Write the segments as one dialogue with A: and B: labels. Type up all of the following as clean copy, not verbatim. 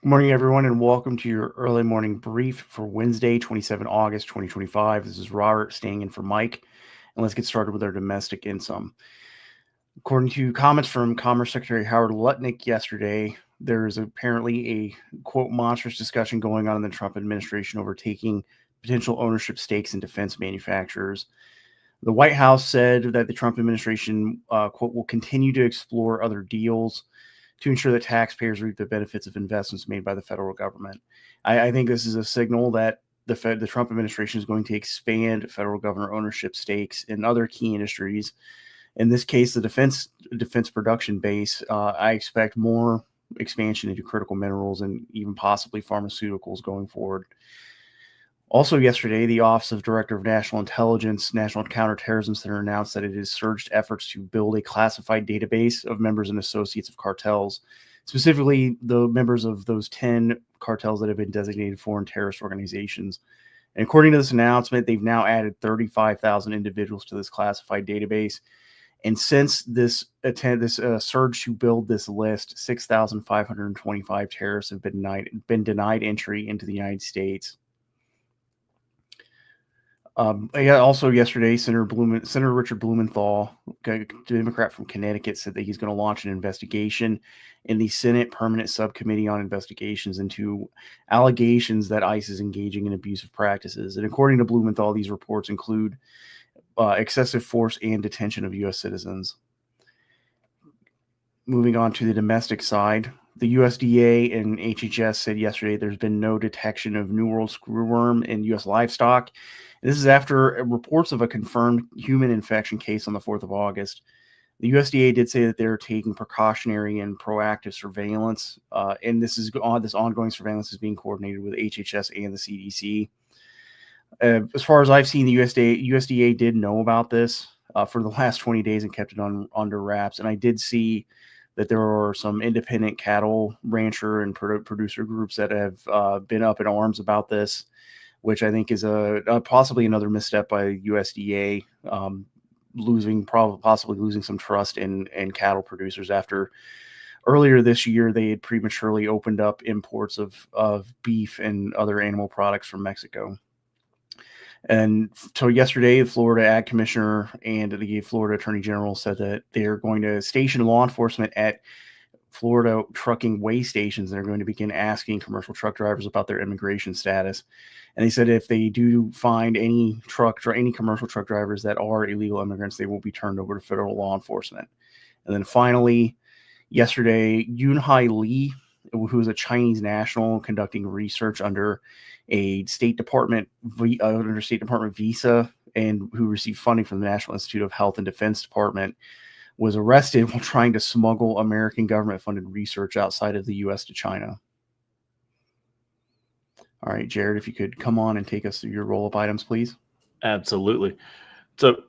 A: Good morning, everyone, and welcome to your early morning brief for Wednesday, 27 August 2025. This is Robert staying in for Mike, and let's get started with our domestic income. According to comments from Commerce Secretary Howard Lutnick yesterday, there is apparently a, quote, monstrous discussion going on in the Trump administration over taking potential ownership stakes in defense manufacturers. The White House said that the Trump administration, quote, will continue to explore other deals to ensure that taxpayers reap the benefits of investments made by the federal government. I think this is a signal that the Trump administration is going to expand federal government ownership stakes in other key industries. In this case, the defense production base. I expect more expansion into critical minerals and even possibly pharmaceuticals going forward. Also, yesterday, the Office of Director of National Intelligence, National Counterterrorism Center announced that it has surged efforts to build a classified database of members and associates of cartels, specifically the members of those 10 cartels that have been designated foreign terrorist organizations. And according to this announcement, they've now added 35,000 individuals to this classified database. And since this surge to build this list, 6,525 terrorists have been denied entry into the United States. Also yesterday, Senator Richard Blumenthal, a Democrat from Connecticut, said that he's going to launch an investigation in the Senate Permanent Subcommittee on Investigations into allegations that ICE is engaging in abusive practices. And according to Blumenthal, these reports include excessive force and detention of U.S. citizens. Moving on to the domestic side, the USDA and HHS said yesterday there's been no detection of New World screwworm in U.S. livestock. This is after reports of a confirmed human infection case on the 4th of August. The USDA did say that they're taking precautionary and proactive surveillance, and this ongoing surveillance is being coordinated with HHS and the CDC. As far as I've seen, the USDA did know about this for the last 20 days and kept it under wraps. And I did see that there are some independent cattle rancher and producer groups that have been up in arms about this, which I think is possibly another misstep by USDA, possibly losing some trust in cattle producers after earlier this year they had prematurely opened up imports of beef and other animal products from Mexico. And so yesterday, the Florida Ag Commissioner and the Florida Attorney General said that they're going to station law enforcement at Florida trucking weigh stations. They're going to begin asking commercial truck drivers about their immigration status. And they said if they do find any commercial truck drivers that are illegal immigrants, they will be turned over to federal law enforcement. And then finally, yesterday, Yunhai Lee, who is a Chinese national conducting research under a State Department visa and who received funding from the National Institute of Health and Defense Department, was arrested while trying to smuggle American government-funded research outside of the U.S. to China. All right, Jared, if you could come on and take us through your roll-up items, please.
B: Absolutely. So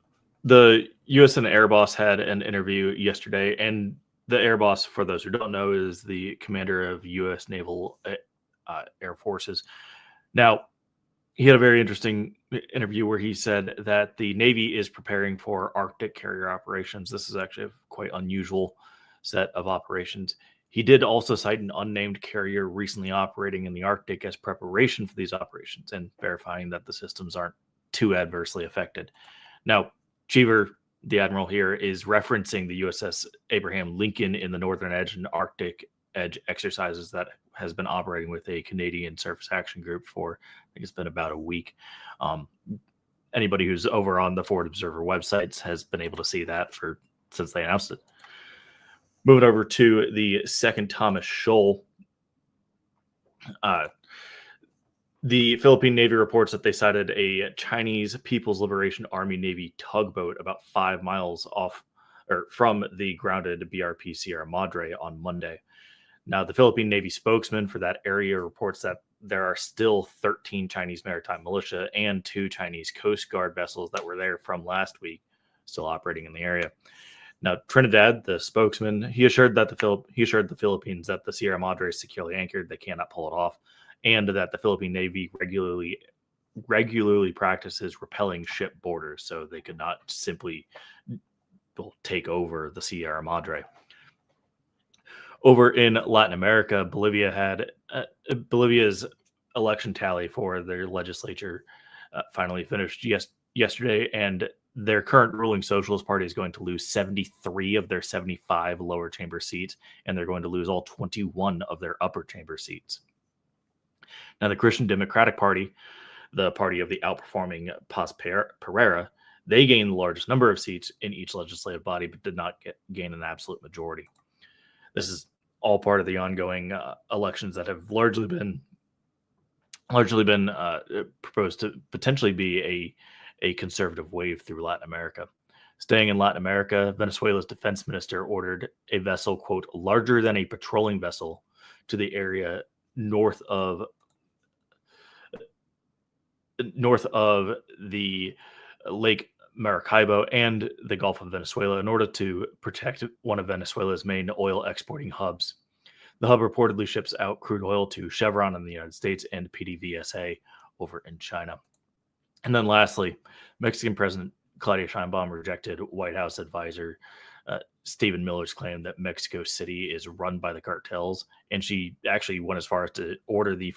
B: the U.S. and Air Boss had an interview yesterday, and the Air Boss, for those who don't know, is the commander of U.S. Naval Air Forces. Now, he had a very interesting interview where he said that the Navy is preparing for Arctic carrier operations. This is actually a quite unusual set of operations. He did also cite an unnamed carrier recently operating in the Arctic as preparation for these operations and verifying that the systems aren't too adversely affected. Now, Cheever, the admiral here, is referencing the USS Abraham Lincoln in the Northern Edge and Arctic Edge exercises that has been operating with a Canadian Surface Action Group for, I think it's been about a week. Anybody who's over on the Forward Observer websites has been able to see that since they announced it. Moving over to the second Thomas Shoal. The Philippine Navy reports that they sighted a Chinese People's Liberation Army Navy tugboat about 5 miles from the grounded BRP Sierra Madre on Monday. Now, the Philippine Navy spokesman for that area reports that there are still 13 Chinese maritime militia and 2 Chinese Coast Guard vessels that were there from last week still operating in the area. Now, Trinidad, the spokesman, he assured the Philippines that the Sierra Madre is securely anchored, they cannot pull it off, and that the Philippine Navy regularly practices repelling ship borders, so they could not simply take over the Sierra Madre. Over in Latin America, Bolivia had Bolivia's election tally for their legislature finally finished yesterday, and their current ruling Socialist Party is going to lose 73 of their 75 lower chamber seats, and they're going to lose all 21 of their upper chamber seats. Now, the Christian Democratic Party, the party of the outperforming Paz Pereira, they gained the largest number of seats in each legislative body, but did not gain an absolute majority. This is all part of the ongoing elections that have largely been proposed to potentially be a conservative wave through Latin America. Staying in Latin America, Venezuela's defense minister ordered a vessel, quote, larger than a patrolling vessel to the area north of the Lake Maracaibo and the Gulf of Venezuela in order to protect one of Venezuela's main oil exporting hubs. The hub reportedly ships out crude oil to Chevron in the United States and PDVSA over in China. And then lastly, Mexican President Claudia Sheinbaum rejected White House advisor Stephen Miller's claim that Mexico City is run by the cartels, and she actually went as far as to order the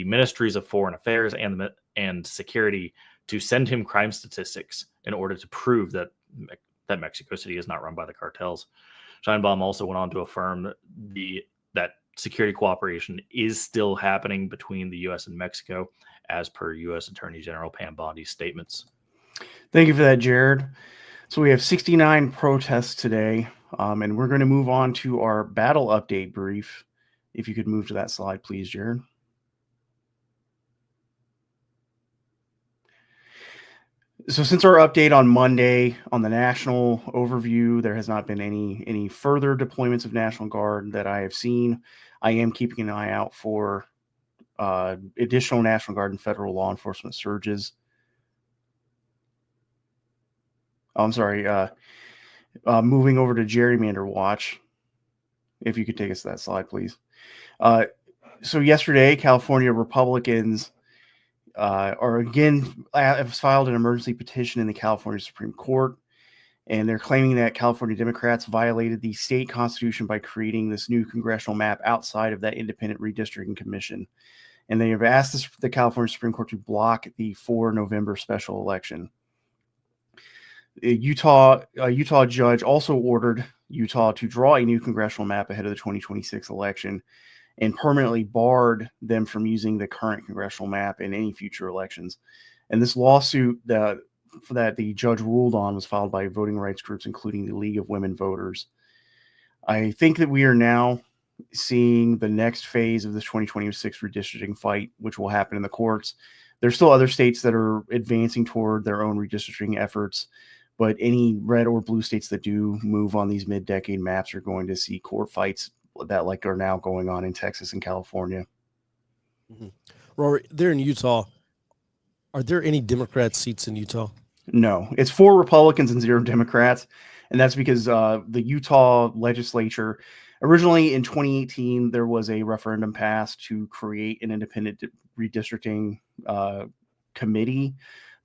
B: ministries of foreign affairs and security to send him crime statistics in order to prove that Mexico City is not run by the cartels. Sheinbaum also went on to affirm that security cooperation is still happening between the U.S. and Mexico, as per U.S. Attorney General Pam Bondi's statements.
A: Thank you for that, Jared. So we have 69 protests today, and we're going to move on to our battle update brief. If you could move to that slide, please, Jared. So since our update on Monday on the national overview, there has not been any further deployments of National Guard that I have seen. I am keeping an eye out for additional National Guard and federal law enforcement surges. I'm sorry. Moving over to Gerrymander Watch. If you could take us to that slide, please. So yesterday, California Republicans have filed an emergency petition in the California Supreme Court, and they're claiming that California Democrats violated the state constitution by creating this new congressional map outside of that independent redistricting commission. And they have asked the California Supreme Court to block the 4 November special election. A Utah judge also ordered Utah to draw a new congressional map ahead of the 2026 election and permanently barred them from using the current congressional map in any future elections. And this lawsuit that the judge ruled on was filed by voting rights groups, including the League of Women Voters. I think that we are now seeing the next phase of this 2026 redistricting fight, which will happen in the courts. There's still other states that are advancing toward their own redistricting efforts, but any red or blue states that do move on these mid-decade maps are going to see court fights that are now going on in Texas and California.
C: Mm-hmm. Robert, there in Utah, are there any Democrat seats in Utah?
A: No, it's 4 Republicans and 0 Democrats. And that's because the Utah legislature, originally in 2018, there was a referendum passed to create an independent redistricting committee.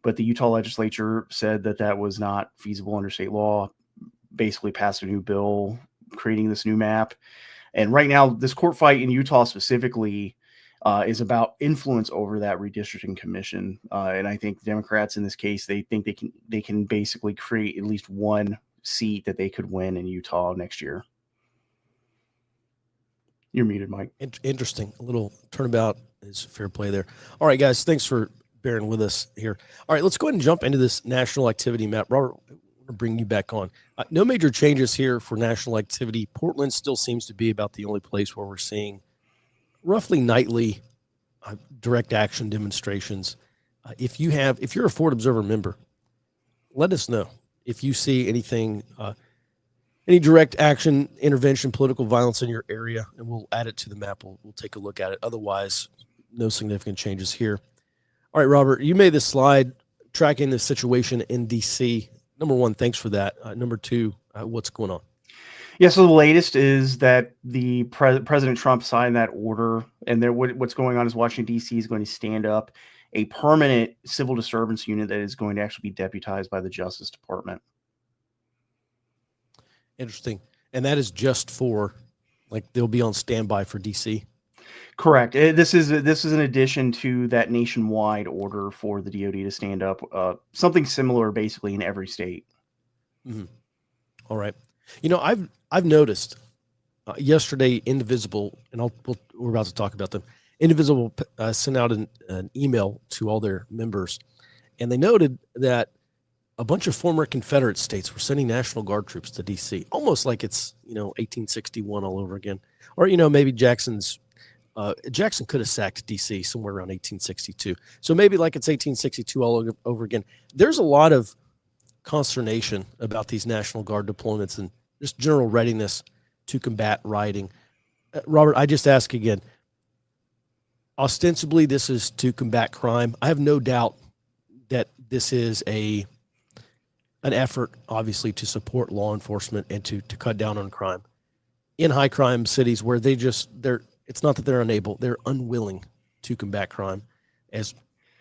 A: But the Utah legislature said that was not feasible under state law, basically passed a new bill creating this new map. And right now, this court fight in Utah specifically is about influence over that redistricting commission. And I think Democrats in this case, they think they can basically create at least one seat that they could win in Utah next year. You're muted, Mike.
C: Interesting. A little turnabout is fair play there. All right, guys, thanks for bearing with us here. All right, let's go ahead and jump into this national activity map. Robert, I want to bring you back on. No major changes here for national activity. Portland still seems to be about the only place where we're seeing roughly nightly direct action demonstrations. If you're a Ford Observer member, let us know if you see anything, any direct action, intervention, political violence in your area, and we'll add it to the map. We'll take a look at it. Otherwise, no significant changes here. All right, Robert, you made this slide tracking the situation in D.C. Number one, thanks for that. Number two, what's going on?
A: Yeah, so the latest is that the President Trump signed that order, and what's going on is Washington, D.C. is going to stand up a permanent civil disturbance unit that is going to actually be deputized by the Justice Department.
C: Interesting. And that is just for Like they'll be on standby for DC.
A: Correct. This is an addition to that nationwide order for the DoD to stand up something similar, basically in every state.
C: Mm-hmm. All right. I've noticed yesterday, Indivisible, and we're about to talk about them. Indivisible sent out an email to all their members, and they noted that a bunch of former Confederate states were sending National Guard troops to D.C., almost like it's 1861 all over again, or maybe Jackson could have sacked D.C. somewhere around 1862, so maybe like it's 1862 all over again. There's a lot of consternation about these National Guard deployments and just general readiness to combat rioting. Robert, I just ask again. Ostensibly, this is to combat crime. I have no doubt that this is an effort, obviously, to support law enforcement and to cut down on crime in high crime cities where it's not that they're unable, they're unwilling to combat crime. As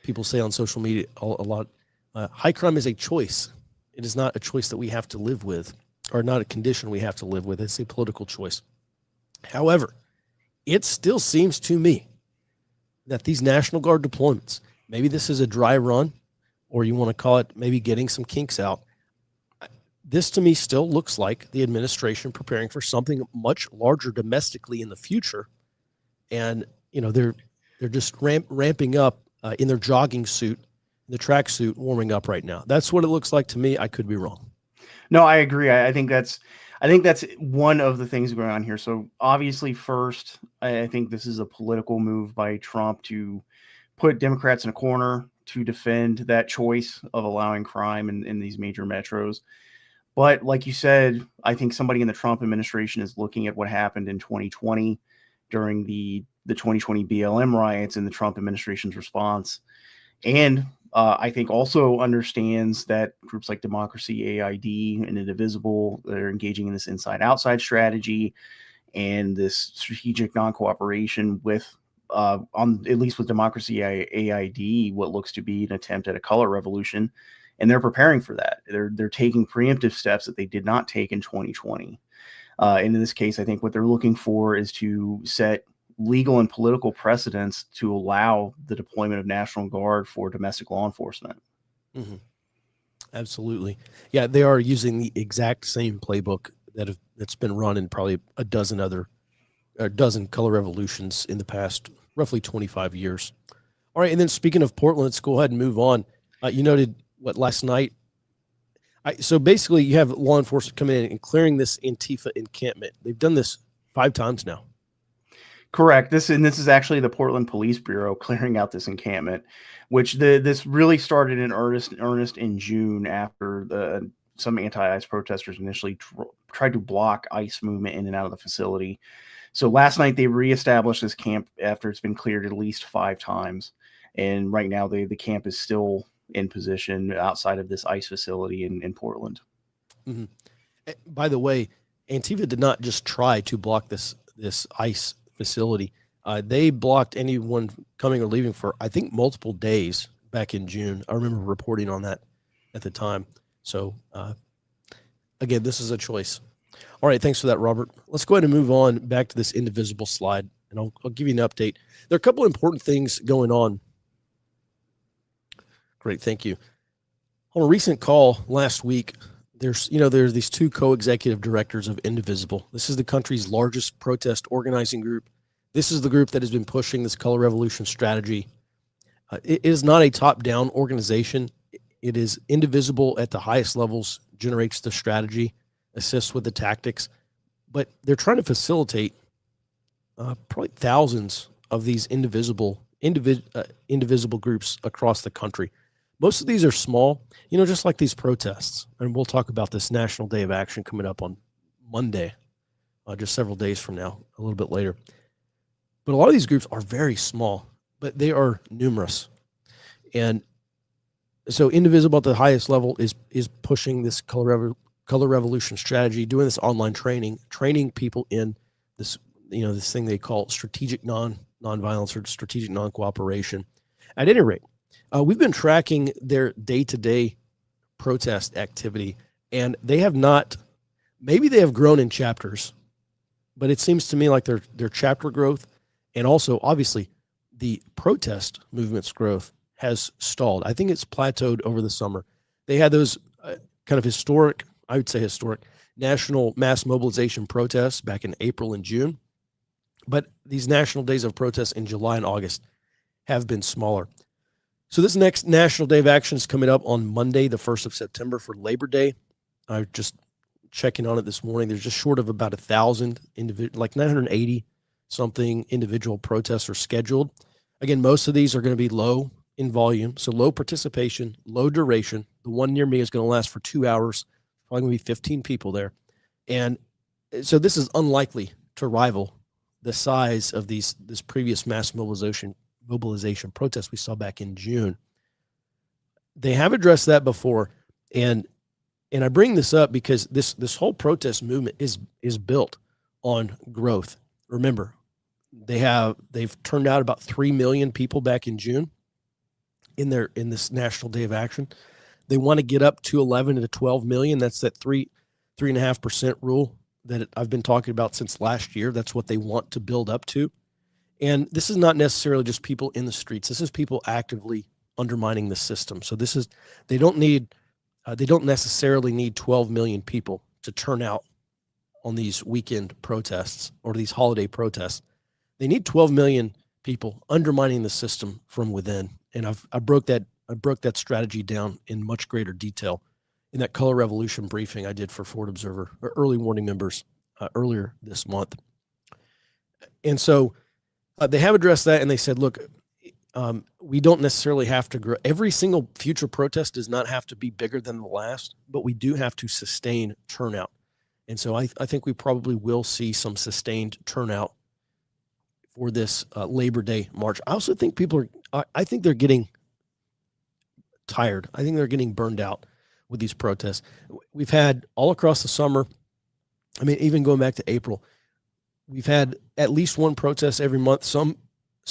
C: people say on social media a lot, high crime is a choice. It is not a choice that we have to live with, or not a condition we have to live with. It's a political choice. However, it still seems to me that these National Guard deployments, maybe this is a dry run, or you want to call it maybe getting some kinks out. This to me still looks like the administration preparing for something much larger domestically in the future. And, they're just ramping up in their jogging suit, the track suit, warming up right now. That's what it looks like to me. I could be wrong.
A: No, I agree. I think that's one of the things going on here. So obviously, first, I think this is a political move by Trump to put Democrats in a corner to defend that choice of allowing crime in these major metros. But like you said, I think somebody in the Trump administration is looking at what happened in 2020 during the 2020 BLM riots and the Trump administration's response. And I think also understands that groups like Democracy, AID, and Indivisible, they're engaging in this inside-outside strategy and this strategic non-cooperation with, at least with Democracy, AID, what looks to be an attempt at a color revolution, and they're preparing for that. They're taking preemptive steps that they did not take in 2020. And in this case, I think what they're looking for is to set legal and political precedents to allow the deployment of National Guard for domestic law enforcement.
C: Mm-hmm. Absolutely. Yeah, they are using the exact same playbook that's been run in probably a dozen color revolutions in the past roughly 25 years. All right, and then speaking of Portland, let's go ahead and move on. You noted last night? So basically, you have law enforcement coming in and clearing this Antifa encampment. They've done this 5 times now.
A: Correct. This is actually the Portland Police Bureau clearing out this encampment, which this really started in earnest in June after some anti-ICE protesters initially tried to block ICE movement in and out of the facility. So last night they reestablished this camp after it's been cleared at least 5 times, and right now the camp is still in position outside of this ICE facility in Portland.
C: Mm-hmm. By the way, Antifa did not just try to block this ICE facility. They blocked anyone coming or leaving for, I think, multiple days back in June. I remember reporting on that at the time. So, again, this is a choice. All right, thanks for that, Robert. Let's go ahead and move on back to this Indivisible slide, and I'll give you an update. There are a couple of important things going on. Great, thank you. On a recent call last week, there's these 2 co-executive directors of Indivisible. This is the country's largest protest organizing group. This is the group that has been pushing this color revolution strategy. It is not a top-down organization. It is Indivisible at the highest levels, generates the strategy, assists with the tactics, but they're trying to facilitate probably thousands of these indivisible groups across the country. Most of these are small, just like these protests. And we'll talk about this National Day of Action coming up on Monday, just several days from now, a little bit later. But a lot of these groups are very small, but they are numerous. And so Indivisible at the highest level is pushing this color revolution strategy, doing this online training people in this, this thing they call strategic nonviolence or strategic non-cooperation. At any rate, we've been tracking their day-to-day protest activity, and they have not, maybe they have grown in chapters, but it seems to me like their chapter growth and also obviously the protest movement's growth has stalled. I think it's plateaued over the summer. They had those kind of historic, I would say historic, national mass mobilization protests back in April and June. But these national days of protest in July and August have been smaller. So this next National Day of Action is coming up on Monday, the 1st of September for Labor Day. I just checking on it this morning. There's just short of about 1,000 individual, like 980 something individual protests are scheduled. Again, most of these are going to be low in volume, so low participation, low duration. The one near me is going to last for 2 hours. Probably going to be 15 people there. And so this is unlikely to rival the size of this previous mass mobilization protest we saw back in June. They have addressed that before, and I bring this up because this whole protest movement is built on growth. Remember, they've turned out about 3 million people back in June in this National Day of Action. They want to get up to 11 to 12 million. That's that 3.5% rule that I've been talking about since last year. That's what they want to build up to. And this is not necessarily just people in the streets. This is people actively undermining the system. So they don't necessarily need 12 million people to turn out on these weekend protests or these holiday protests. They need 12 million people undermining the system from within. And I broke that strategy down in much greater detail in that Color Revolution briefing I did for Ford Observer or early warning members earlier this month. And so they have addressed that, and they said, look, we don't necessarily have to grow. Every single future protest does not have to be bigger than the last, but we do have to sustain turnout. And so I think we probably will see some sustained turnout for this Labor Day march. I also think I think they're getting tired. I think they're getting burned out with these protests. We've had all across the summer, I mean, even going back to April, we've had at least one protest every month. Some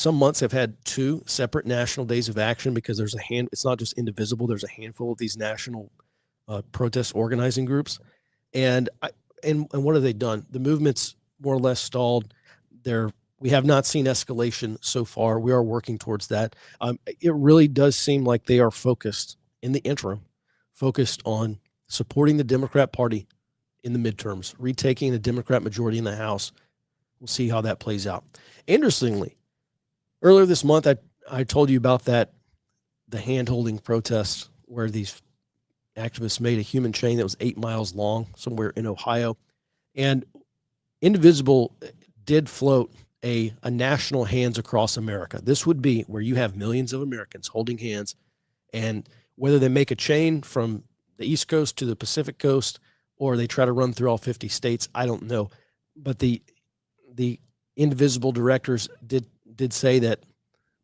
C: months have had 2 separate national days of action because it's not just indivisible. There's a handful of these national protest organizing groups. And what have they done? The movement's more or less stalled. We have not seen escalation so far. We are working towards that. It really does seem like they are focused in the interim, focused on supporting the Democrat Party in the midterms, retaking a Democrat majority in the House. We'll see how that plays out. Interestingly, earlier this month, I told you about the hand-holding protest where these activists made a human chain that was 8 miles long somewhere in Ohio. And Indivisible did float a national Hands Across America. This would be where you have millions of Americans holding hands, and whether they make a chain from the East Coast to the Pacific Coast or they try to run through all 50 states, I don't know. But the Indivisible directors did say that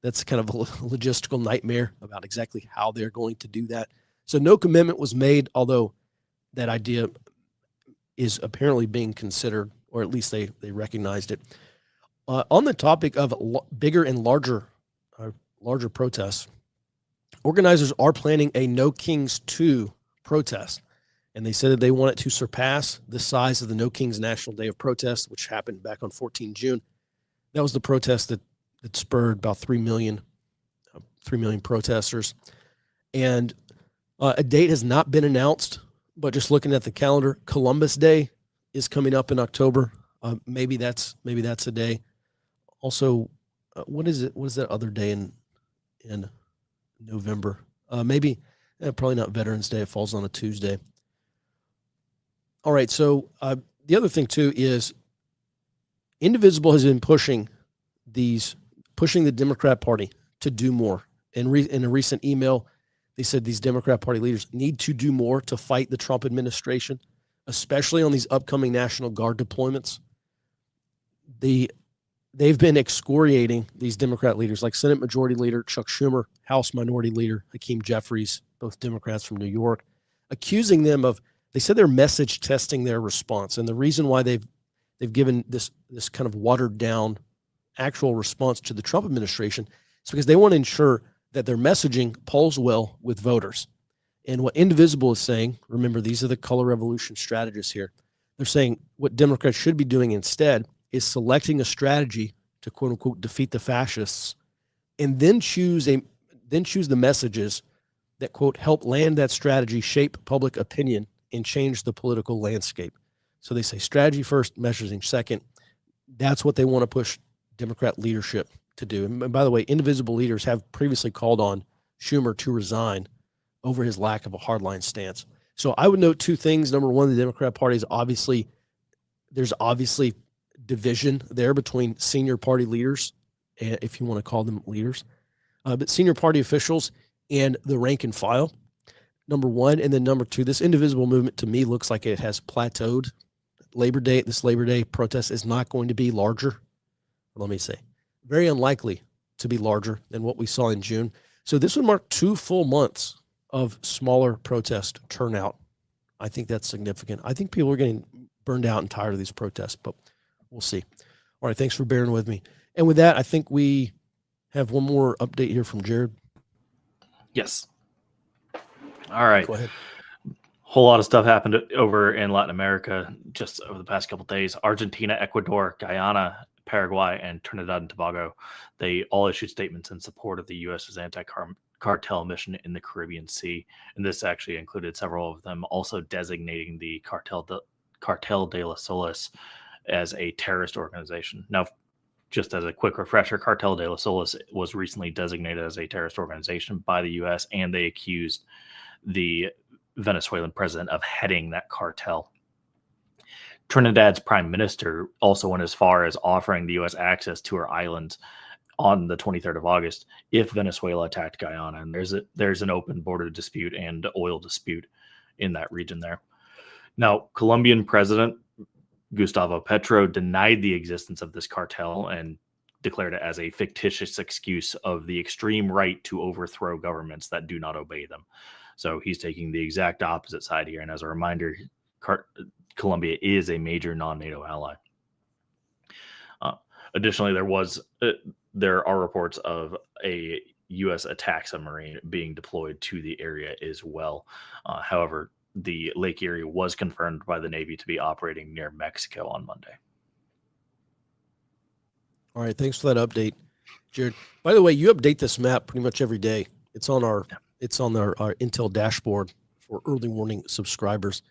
C: that's kind of a logistical nightmare about exactly how they're going to do that. So no commitment was made, although that idea is apparently being considered, or at least they recognized it. On the topic of bigger and larger protests, organizers are planning a No Kings 2 protest. And they said that they want it to surpass the size of the No Kings National Day of Protest, which happened back on 14 June. That was the protest that spurred about 3 million protesters. And a date has not been announced, but just looking at the calendar, Columbus Day is coming up in October. Maybe that's a day. Also, what is it? What is that other day in November? Probably not Veterans Day. It falls on a Tuesday. All right. So the other thing too is Indivisible has been pushing the Democrat Party to do more. In a recent email, they said these Democrat Party leaders need to do more to fight the Trump administration, especially on these upcoming National Guard deployments. They've been excoriating these Democrat leaders like Senate Majority Leader Chuck Schumer, House Minority Leader Hakeem Jeffries, both Democrats from New York, accusing them of, they said they're message testing their response. And the reason why they've given this kind of watered down actual response to the Trump administration is because they want to ensure that their messaging polls well with voters. And what Indivisible is saying, remember, these are the Color Revolution strategists here. They're saying what Democrats should be doing instead is selecting a strategy to quote unquote defeat the fascists, and then choose the messages that quote help land that strategy, shape public opinion, and change the political landscape. So they say strategy first, messaging second. That's what they want to push Democrat leadership to do. And by the way, indivisible leaders have previously called on Schumer to resign over his lack of a hardline stance. So I would note two things. Number one, the Democrat Party is there's obviously division there between senior party leaders, if you want to call them leaders, but senior party officials and the rank and file, number one. And then number two, this indivisible movement to me looks like it has plateaued. This Labor Day protest is not going to be larger. Let me say, very unlikely to be larger than what we saw in June. So this would mark 2 full months of smaller protest turnout. I think that's significant. I think people are getting burned out and tired of these protests, but we'll see. All right, thanks for bearing with me. And with that, I think we have one more update here from Jared.
B: Yes. All right.
C: Go ahead.
B: Whole lot of stuff happened over in Latin America just over the past couple of days. Argentina, Ecuador, Guyana, Paraguay, and Trinidad and Tobago, they all issued statements in support of the U.S.'s anti-cartel mission in the Caribbean Sea. And this actually included several of them also designating the Cartel de las Solas as a terrorist organization. Now, just as a quick refresher, Cartel de las Solas was recently designated as a terrorist organization by the U.S., and they accused the Venezuelan president of heading that cartel. Trinidad's prime minister also went as far as offering the U.S. access to her islands on the 23rd of August if Venezuela attacked Guyana. And there's an open border dispute and oil dispute in that region there. Now, Colombian President Gustavo Petro denied the existence of this cartel and declared it as a fictitious excuse of the extreme right to overthrow governments that do not obey them. So he's taking the exact opposite side here. And as a reminder, Colombia is a major non-NATO ally. Additionally, there are reports of a U.S. attack submarine being deployed to the area as well. However, the Lake Erie was confirmed by the Navy to be operating near Mexico on Monday.
C: All right, thanks for that update, Jared. By the way, you update this map pretty much every day. It's on our Intel dashboard for early warning subscribers.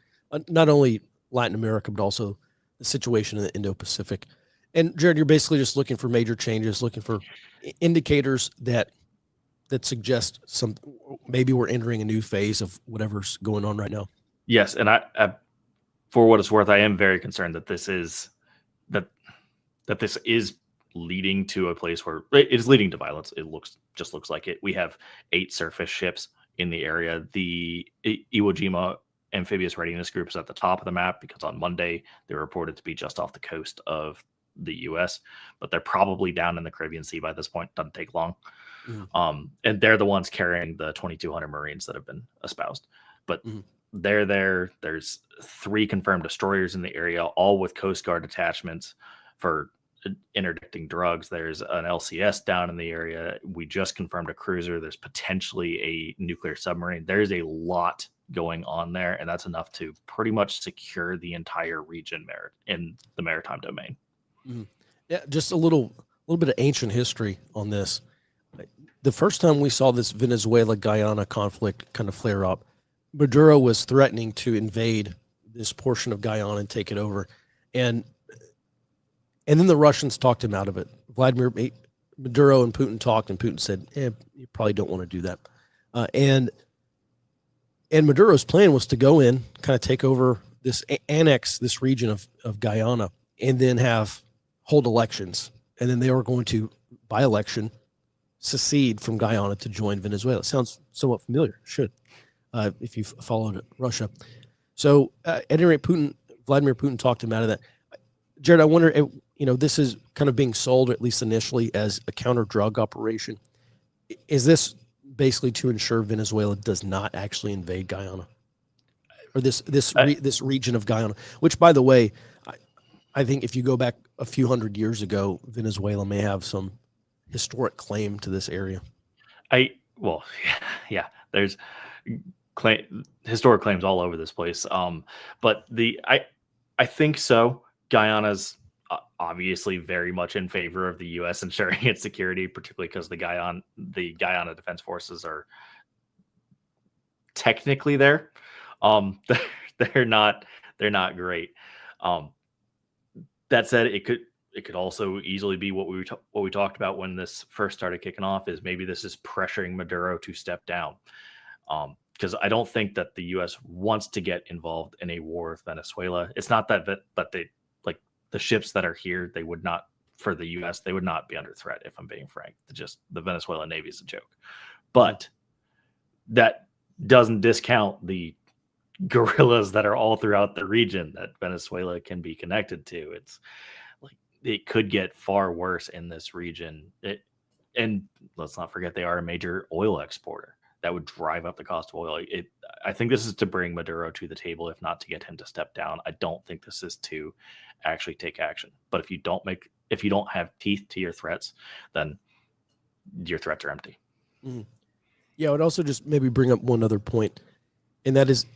C: Not only Latin America, but also the situation in the Indo-Pacific. And Jared, you're basically just looking for major changes, looking for indicators that suggest maybe we're entering a new phase of whatever's going on right now.
B: Yes, and I for what it's worth, I am very concerned that this is leading to a place where it is leading to violence. It looks like it. We have 8 surface ships in the area. The Iwo Jima Amphibious Readiness Group is at the top of the map because on Monday they were reported to be just off the coast of the U.S., but they're probably down in the Caribbean Sea by this point. Doesn't take long. And they're the ones carrying the 2,200 Marines that have been espoused. But they're there. There's 3 confirmed destroyers in the area, all with Coast Guard attachments for interdicting drugs. There's an LCS down in the area. We just confirmed a cruiser. There's potentially a nuclear submarine. There's a lot going on there, and that's enough to pretty much secure the entire region in the maritime domain.
C: Yeah, just a little bit of ancient history on this. The first time we saw this Venezuela-Guyana conflict kind of flare up, Maduro was threatening to invade this portion of Guyana and take it over. And then the Russians talked him out of it. Maduro and Putin talked, and Putin said, you probably don't want to do that. And Maduro's plan was to go in, kind of take over annex this region of Guyana, and then hold elections. And then they were going to, by election, secede from Guyana to join Venezuela. Sounds somewhat familiar. Should, if you've followed Russia. So at any rate, Vladimir Putin talked him out of that. Jared, I wonder, this is kind of being sold, at least initially, as a counter-drug operation. Is this basically to ensure Venezuela does not actually invade Guyana, or this region of Guyana? Which, by the way, I think if you go back a few hundred years ago, Venezuela may have some historic claim to this area.
B: There's historic claims all over this place. But I think so. Guyana's obviously very much in favor of the U.S. ensuring its security, particularly because the Guyana Defense Forces are technically there. They're not great. That said, it could also easily be what we talked about when this first started kicking off, is maybe this is pressuring Maduro to step down. Because I don't think that the U.S. wants to get involved in a war with Venezuela. It's not that they, like, the ships that are here, they would not, for the U.S., they would not be under threat, if I'm being frank. Just the Venezuelan Navy is a joke. But that doesn't discount the guerrillas that are all throughout the region that Venezuela can be connected to. It's like it could get far worse in this region. And let's not forget, they are a major oil exporter. That would drive up the cost of oil. I think this is to bring Maduro to the table, if not to get him to step down. I don't think this is to actually take action. But if you don't have teeth to your threats, then your threats are empty.
C: Mm-hmm. Yeah, I would also just maybe bring up one other point, and that is,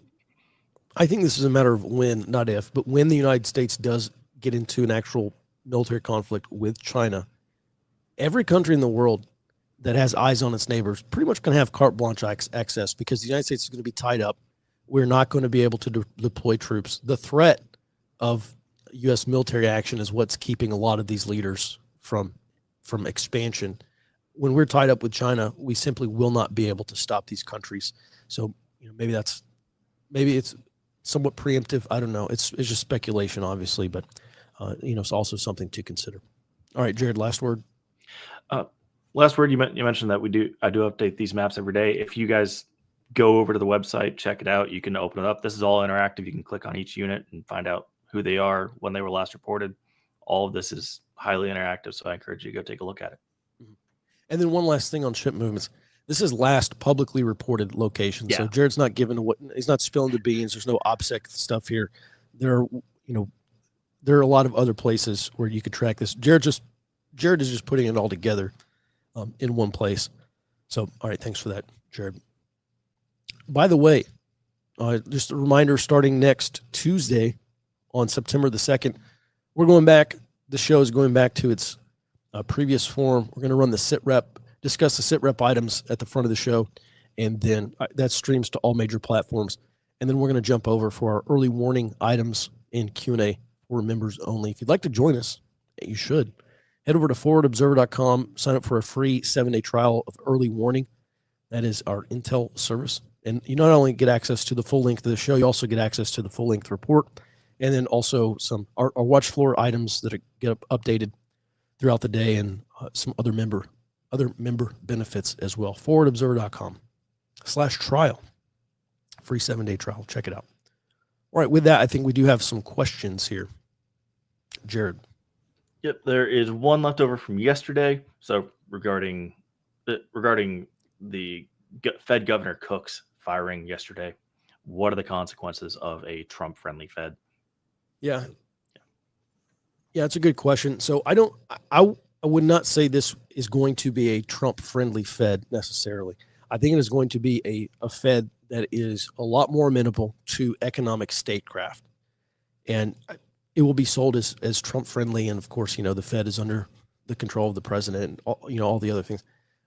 C: I think this is a matter of when, not if, but when the United States does get into an actual military conflict with China, every country in the world that has eyes on its neighbors pretty much going to have carte blanche access, because the United States is going to be tied up. We're not going to be able to deploy troops. The threat of U.S. military action is what's keeping a lot of these leaders from expansion. When we're tied up with China, we simply will not be able to stop these countries. So, maybe it's somewhat preemptive. I don't know. It's just speculation, obviously, but it's also something to consider. All right, Jared, last word.
B: Last word, you mentioned that I do update these maps every day. If you guys go over to the website, check it out, you can open it up. This is all interactive. You can click on each unit and find out who they are, when they were last reported. All of this is highly interactive, so I encourage you to go take a look at it.
C: And then one last thing on ship movements. This is last publicly reported location. Yeah. So Jared's not giving he's not spilling the beans. There's no OPSEC stuff here. There are a lot of other places where you could track this. Jared is just putting it all together in one place. So, all right, thanks for that, Jared. By the way, just a reminder, starting next Tuesday on September the 2nd, we're going back. The show is going back to its previous form. We're going to run the discuss the sit rep items at the front of the show, and then that streams to all major platforms. And then we're going to jump over for our early warning items in Q&A for members only. If you'd like to join us, you should. Head over to forwardobserver.com, sign up for a free 7-day trial of early warning. That is our intel service. And you not only get access to the full length of the show, you also get access to the full length report, and then also our watch floor items that get updated throughout the day, and some other member benefits as well. Forwardobserver.com/trial. Free 7-day trial. Check it out. All right, with that, I think we do have some questions here. Jared.
B: Yep, there is one left over from yesterday. So regarding the Fed Governor Cook's firing yesterday, what are the consequences of a Trump-friendly Fed?
C: Yeah, it's a good question. So I would not say this is going to be a Trump-friendly Fed necessarily. I think it is going to be a Fed that is a lot more amenable to economic statecraft, and it will be sold as Trump-friendly. And of course, the Fed is under the control of the president, and all the other things.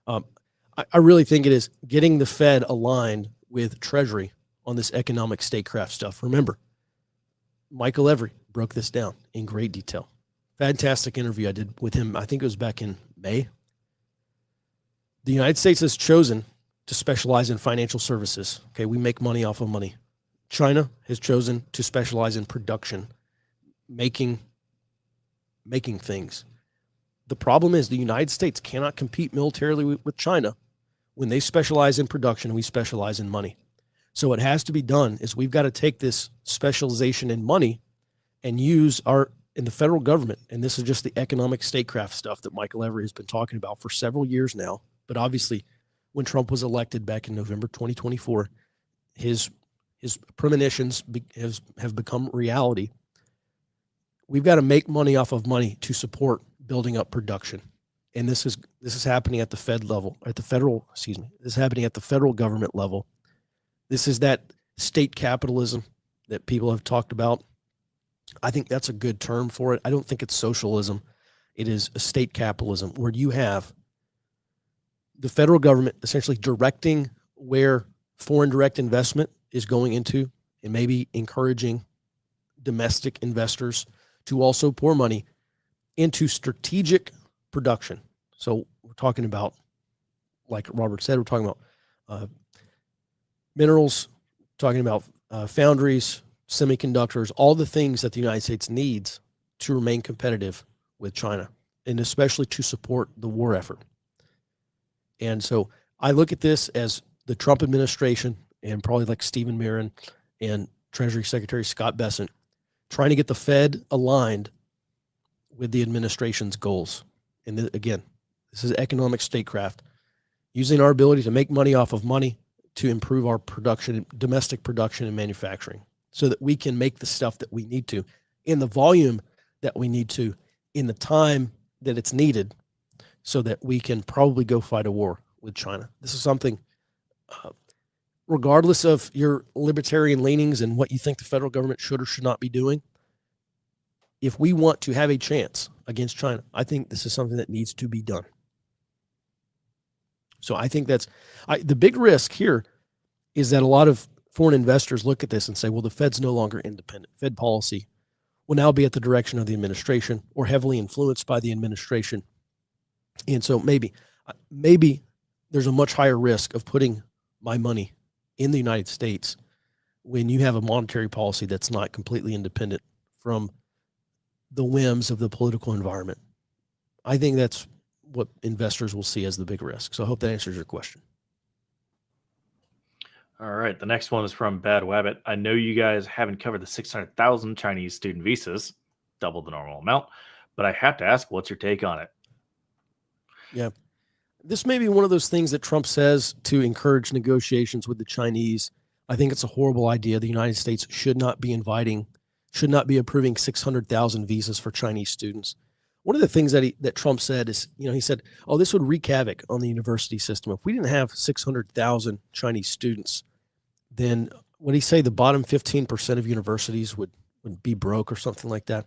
C: I really think it is getting the Fed aligned with Treasury on this economic statecraft stuff. Remember, Michael Every broke this down in great detail. Fantastic interview I did with him. I think it was back in May. The United States has chosen to specialize in financial services. Okay, we make money off of money. China has chosen to specialize in production, making things. The problem is the United States cannot compete militarily with China when they specialize in production and we specialize in money. So what has to be done is we've got to take this specialization in money and use in the federal government, and this is just the economic statecraft stuff that Michael Every has been talking about for several years now. But obviously, when Trump was elected back in November 2024, his premonitions have become reality. We've got to make money off of money to support building up production. And this is happening at the Fed level, This is happening at the federal government level. This is that state capitalism that people have talked about I think that's a good term for it. I don't think it's socialism. It is a state capitalism where you have the federal government essentially directing where foreign direct investment is going into and maybe encouraging domestic investors to also pour money into strategic production. So we're talking about, like Robert said, we're talking about minerals, talking about foundries, semiconductors, all the things that the United States needs to remain competitive with China, and especially to support the war effort. And so I look at this as the Trump administration and probably like Stephen Barron and Treasury Secretary Scott Bessent trying to get the Fed aligned with the administration's goals. And again, this is economic statecraft, using our ability to make money off of money to improve our production, domestic production and manufacturing, so that we can make the stuff that we need to in the volume that we need to in the time that it's needed, so that we can probably go fight a war with China. This is something, regardless of your libertarian leanings and what you think the federal government should or should not be doing, if we want to have a chance against China, I think this is something that needs to be done. So I think that's the big risk here is that a lot of foreign investors look at this and say, well, the Fed's no longer independent. Fed policy will now be at the direction of the administration or heavily influenced by the administration. And so maybe there's a much higher risk of putting my money in the United States when you have a monetary policy that's not completely independent from the whims of the political environment. I think that's what investors will see as the big risk. So I hope that answers your question.
B: All right. The next one is from Bad Wabbit. I know you guys haven't covered the 600,000 Chinese student visas, double the normal amount, but I have to ask, what's your take on it?
C: Yeah. This may be one of those things that Trump says to encourage negotiations with the Chinese. I think it's a horrible idea. The United States should not be approving 600,000 visas for Chinese students. One of the things that Trump said is, he said, oh, this would wreak havoc on the university system. If we didn't have 600,000 Chinese students, then what did he say? The bottom 15% of universities would be broke or something like that.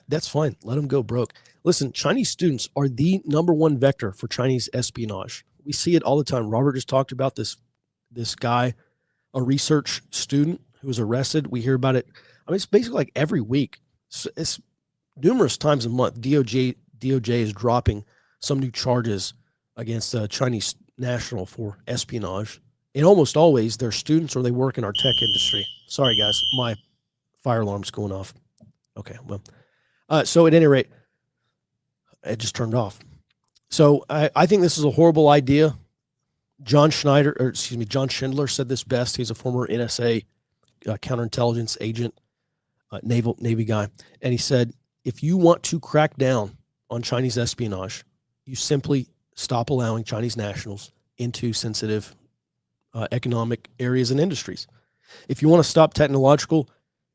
C: That's fine. Let them go broke. Listen, Chinese students are the number one vector for Chinese espionage. We see it all the time. Robert just talked about this guy, a research student who was arrested. We hear about it. I mean, it's basically like every week. It's numerous times a month. DOJ is dropping some new charges against a Chinese national for espionage. And almost always they're students or they work in our tech industry. Sorry, guys. My fire alarm's going off. Okay, well. So at any rate, it just turned off. So I think this is a horrible idea. John Schindler said this best. He's a former NSA counterintelligence agent, Navy guy. And he said, if you want to crack down on Chinese espionage, you simply stop allowing Chinese nationals into sensitive economic areas and industries. If you want to stop technological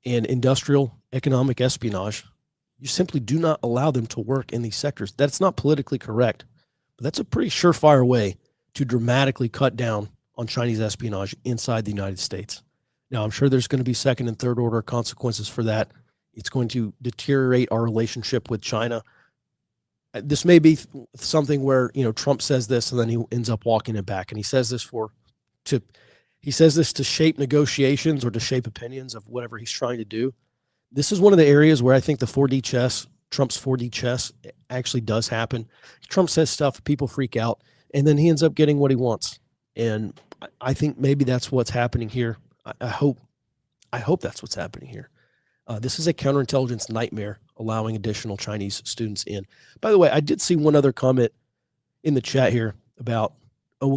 C: and industrial economic espionage, you simply do not allow them to work in these sectors. That's not politically correct, but that's a pretty surefire way to dramatically cut down on Chinese espionage inside the United States. Now, I'm sure there's going to be second and third order consequences for that. It's going to deteriorate our relationship with China. This may be something where, Trump says this and then he ends up walking it back. And he says this to shape negotiations or to shape opinions of whatever he's trying to do. This is one of the areas where I think Trump's 4D chess actually does happen. Trump says stuff, people freak out, and then he ends up getting what he wants. And I think maybe that's what's happening here. I hope that's what's happening here. This is a counterintelligence nightmare, allowing additional Chinese students in. By the way, I did see one other comment in the chat here about,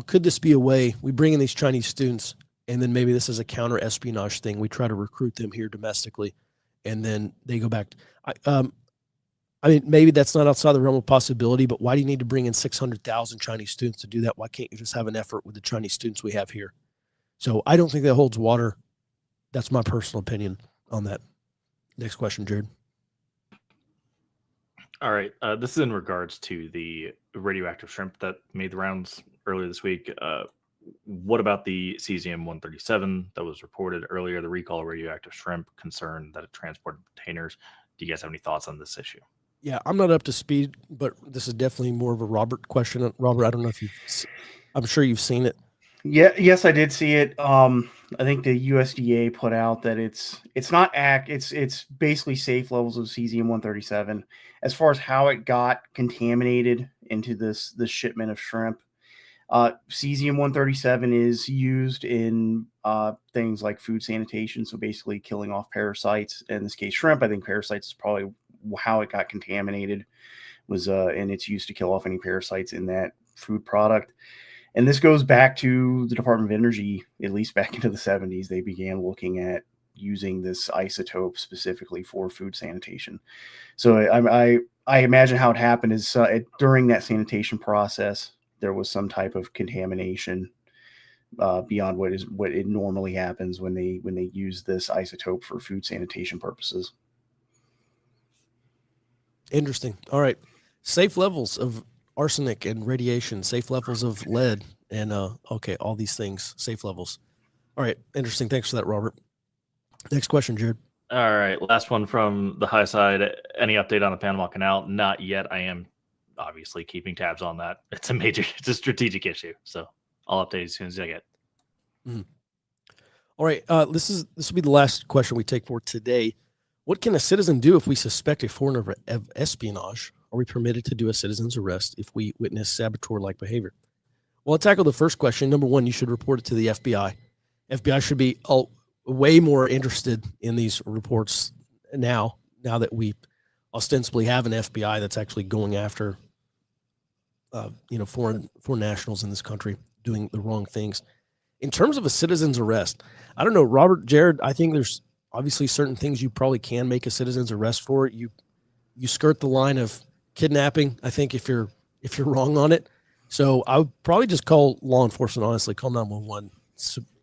C: could this be a way we bring in these Chinese students and then maybe this is a counter-espionage thing. We try to recruit them here domestically and then they go back. I mean, maybe that's not outside the realm of possibility, but why do you need to bring in 600,000 Chinese students to do that? Why can't you just have an effort with the Chinese students we have here? So I don't think that holds water. That's my personal opinion on that. Next question, Jared.
B: All right. This is in regards to the radioactive shrimp that made the rounds earlier this week. what about the cesium-137 that was reported earlier, the recall of radioactive shrimp concern that it transported containers? Do you guys have any thoughts on this issue?
C: Yeah, I'm not up to speed, but this is definitely more of a Robert question. Robert, I don't know if I'm sure you've seen it.
A: Yeah, yes, I did see it. I think the USDA put out that it's basically safe levels of cesium-137. As far as how it got contaminated into this shipment of shrimp, cesium-137 is used in things like food sanitation, so basically killing off parasites. In this case, shrimp. I think parasites is probably how it got contaminated, was and it's used to kill off any parasites in that food product. And this goes back to the Department of Energy, at least back into the 70s. They began looking at using this isotope specifically for food sanitation. So I imagine how it happened is during that sanitation process, there was some type of contamination beyond what it normally happens when they use this isotope for food sanitation purposes.
C: Interesting. All right. Safe levels of arsenic and radiation, safe levels of lead, and okay, all these things, safe levels. All right, interesting. Thanks for that, Robert. Next question, Jared.
B: All right, last one from the high side. Any update on the Panama Canal? Not yet. I am obviously keeping tabs on that. It's a strategic issue, so I'll update as soon as I get.
C: Mm-hmm. All right, this will be the last question we take for today. What can a citizen do if we suspect a foreigner of espionage? Are we permitted to do a citizen's arrest if we witness saboteur-like behavior? Well, I'll tackle the first question. Number one, you should report it to the FBI. FBI should be way more interested in these reports now that we ostensibly have an FBI that's actually going after foreign nationals in this country doing the wrong things. In terms of a citizen's arrest, I don't know, Robert, Jared, I think there's obviously certain things you probably can make a citizen's arrest for. You skirt the line of kidnapping, I think, if you're wrong on it. So I would probably just call law enforcement, honestly, call 911,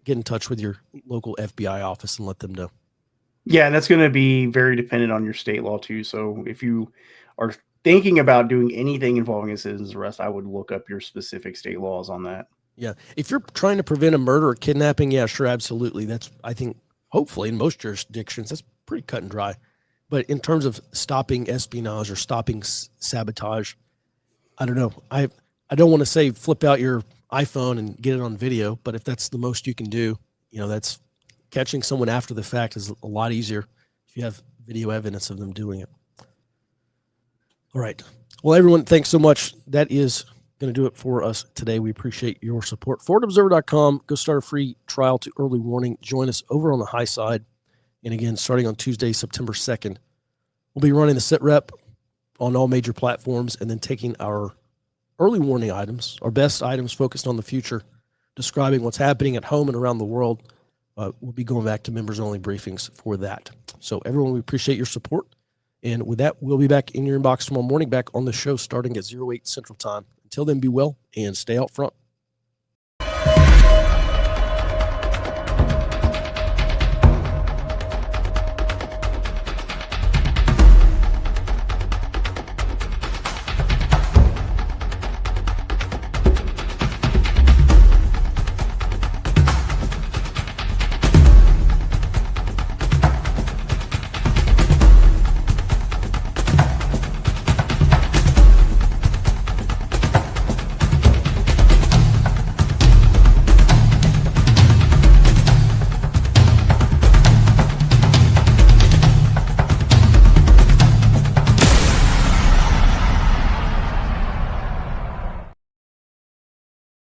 C: get in touch with your local FBI office and let them know.
A: Yeah, and that's going to be very dependent on your state law too. So if you are thinking about doing anything involving a citizen's arrest, I would look up your specific state laws on that.
C: Yeah. If you're trying to prevent a murder or kidnapping, yeah, sure, absolutely. That's, I think, hopefully in most jurisdictions, that's pretty cut and dry. But in terms of stopping espionage or stopping sabotage, I don't know. I don't want to say flip out your iPhone and get it on video, but if that's the most you can do, that's catching someone after the fact is a lot easier if you have video evidence of them doing it. All right. Well, everyone, thanks so much. That is going to do it for us today. We appreciate your support. ForwardObserver.com. Go start a free trial to early warning. Join us over on the high side. And again, starting on Tuesday, September 2nd, we'll be running the sit rep on all major platforms and then taking our early warning items, our best items focused on the future, describing what's happening at home and around the world. We'll be going back to members-only briefings for that. So everyone, we appreciate your support. And with that, we'll be back in your inbox tomorrow morning, back on the show starting at 08 Central Time. Until then, be well and stay out front.